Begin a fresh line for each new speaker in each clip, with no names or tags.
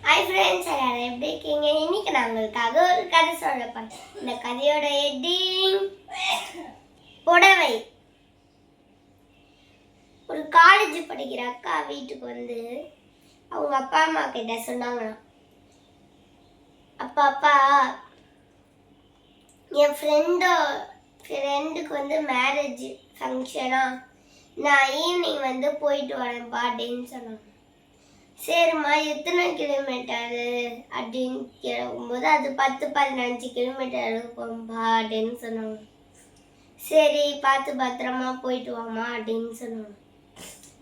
Hi friends, எல்லாரும் எப்படி இருக்கீங்க? இன்னைக்கு நான் உங்களுக்காக ஒரு கதை சொல்ல போறேன். இந்த கதையோட ஹெட்டிங் புடவை. ஒரு காலேஜ் படிக்கிற அக்கா வீட்டுக்கு வந்து அவங்க அப்பா அம்மா கிட்ட சொன்னாங்களாம், அப்பா என் ஃப்ரெண்டுக்கு வந்து மேரேஜ் ஃபங்க்ஷனா, நான் ஈவினிங் வந்து போயிட்டு வரேன்ப்பா அப்படின்னு சொன்னாங்க. சரிம்மா, எத்தனை கிலோமீட்டரு அப்படின்னு கேட்கும்போது அது 10-15 கிலோமீட்டர் இருக்கும்பா அப்படின்னு சொன்னாங்க. சரி, பார்த்து பத்திரமா போயிட்டு வாமா அப்படின்னு சொன்னாங்க.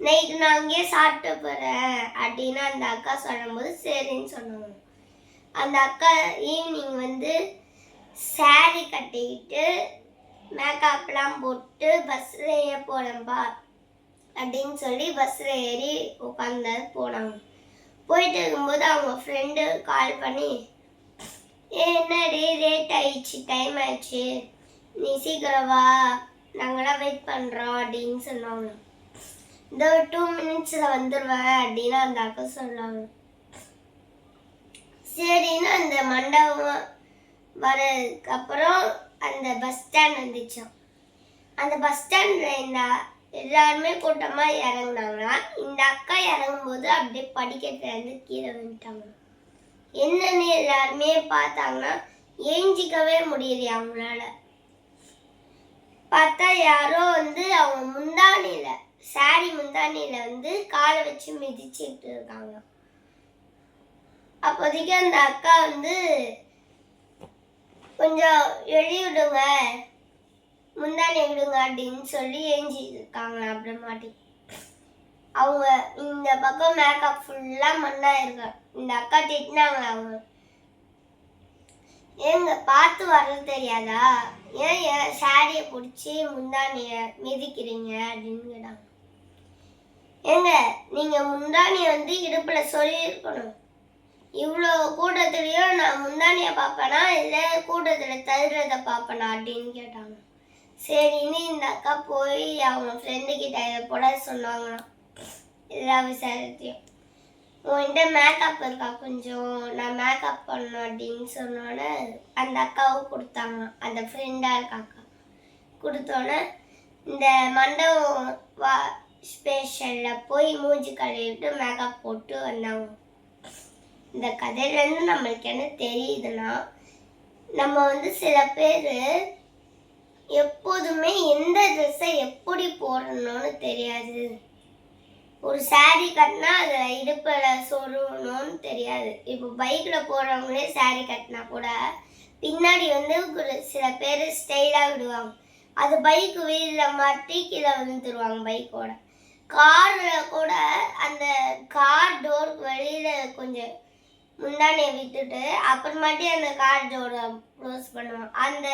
நைட்டு நான் அங்கேயே சாப்பிட்டு போகிறேன் அப்படின்னு அந்த அக்கா சொல்லும்போது சரின்னு சொன்னாங்க. அந்த அக்கா ஈவினிங் வந்து சாரி கட்டிக்கிட்டு மேக்கப்லாம் போட்டு பஸ்ஸில் ஏற போகிறேன்ப்பா அப்படின்னு சொல்லி பஸ்ஸில் ஏறி உட்காந்து போனாங்க. போயிட்டு இருக்கும்போது அவங்க ஃப்ரெண்டு கால் பண்ணி, என்னடி லேட் ஆயிடுச்சு, டைம் ஆயிடுச்சு, நீ சீக்கிரம் வா, நாங்களாம் வெயிட் பண்ணுறோம் அப்படின்னு சொன்னாங்க. இந்த 2 மினிட்ஸில் வந்துடுவேன் அப்படின்னு அந்த அக்கா சொன்னாங்க. சரின்னு அந்த மண்டபம் வரதுக்கப்புறம் அந்த பஸ் ஸ்டாண்ட் வந்துச்சோம். அந்த பஸ் ஸ்டாண்டில் எல்லாருமே கூட்டமாக இறங்குனாங்களா. இந்த அக்கா இறங்கும்போது அப்படியே படிக்கட்டுலேருந்து கீழே வந்துட்டாங்க. என்னன்னு எல்லாருமே பார்த்தாங்கன்னா ஏஞ்சிக்கவே முடியலையா அவங்களால. பார்த்தா யாரோ வந்து அவங்க சாரி முந்தானியில வந்து காலை வச்சு மிதிச்சுட்டு இருக்காங்க. அப்போதைக்கு அந்த அக்கா வந்து கொஞ்சம் எழுதிவிடுங்க, முந்தானி விடுங்க அப்படின்னு சொல்லி ஏஞ்சிருக்காங்க. அப்புறமாட்டி அவங்க இந்த பக்கம் மேக்கப் ஃபுல்லாக மண்ணா இருக்க. இந்த அக்கா திட்டினாங்களா, அவங்க ஏங்க பார்த்து வர்றது தெரியாதா, ஏன் சாரியை பிடிச்சி முந்தானிய மிதிக்கிறீங்க அப்படின்னு கேட்டாங்க. ஏங்க, நீங்கள் முந்தானியை வந்து இடுப்பில் சொல்லியிருக்கணும். இவ்வளோ கூட்டத்துலேயும் நான் முந்தானியை பார்ப்பேனா இல்லை கூட்டத்தில் தள்ளுறதை பார்ப்பேனா அப்படின்னு கேட்டாங்க. சரின்னு இந்த அக்கா போய் அவங்க ஃப்ரெண்டுக்கிட்ட போட சொன்னாங்களாம். எல்லா விசாரத்தையும், உன்கிட்ட மேக்கப் இருக்கா, கொஞ்சம் நான் மேக்கப் பண்ணணும் அப்படின்னு சொன்னோன்னே அந்த அக்காவும் கொடுத்தாங்க. அந்த ஃப்ரெண்டாக இருக்க அக்கா கொடுத்தோன்னே இந்த மண்டபம் ஸ்பெஷலில் போய் மூஞ்சி கழுவிட்டு மேக்கப் போட்டு வந்தாங்க. இந்த கதையிலேருந்து நம்மளுக்கு என்ன தெரியுதுன்னா, நம்ம வந்து சில பேர் எப்போதுமே எந்த ட்ரெஸ்ஸை எப்படி போடணும்னு தெரியாது. ஒரு சாரி கட்டினா அதை இடுப்பில் சொருகணும்னு தெரியாது. இப்போ பைக்கில் போகிறவங்களே சாரி கட்டினா கூட பின்னாடி வந்து சில பேர் ஸ்டைலாக விடுவாங்க. அது பைக்கு வீலில் மாட்டி கீழே வந்துடுவாங்க பைக்கோட. காரில் கூட அந்த கார் டோருக்கு வெளியில் கொஞ்சம் முந்தானியை விட்டுட்டு அப்புறமாட்டி அந்த கார் டோரை க்ளோஸ் பண்ணுவாங்க. அந்த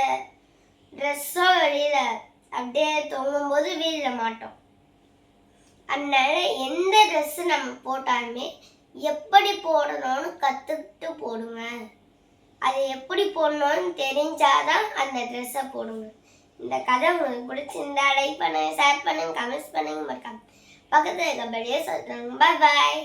ட்ரெஸ்ஸும் வெளியில் அப்படியே தொங்கும்போது வீலில் மாட்டோம். அதனால எந்த ட்ரெஸ்ஸு நம்ம போட்டாலுமே எப்படி போடணும்னு கற்றுக்கிட்டு போடுங்க. அது எப்படி போடணும்னு தெரிஞ்சாதான் அந்த ட்ரெஸ்ஸை போடுங்க. இந்த கதை உங்களுக்கு பிடிச்சிருந்தா லைக் பண்ணுங்க, ஷேர் பண்ணுங்க, கமெண்ட்ஸ் பண்ணுங்க, மறக்காம பக்கத்தில் இருக்க பெல்லையே சொல்லுங்க. பாய்.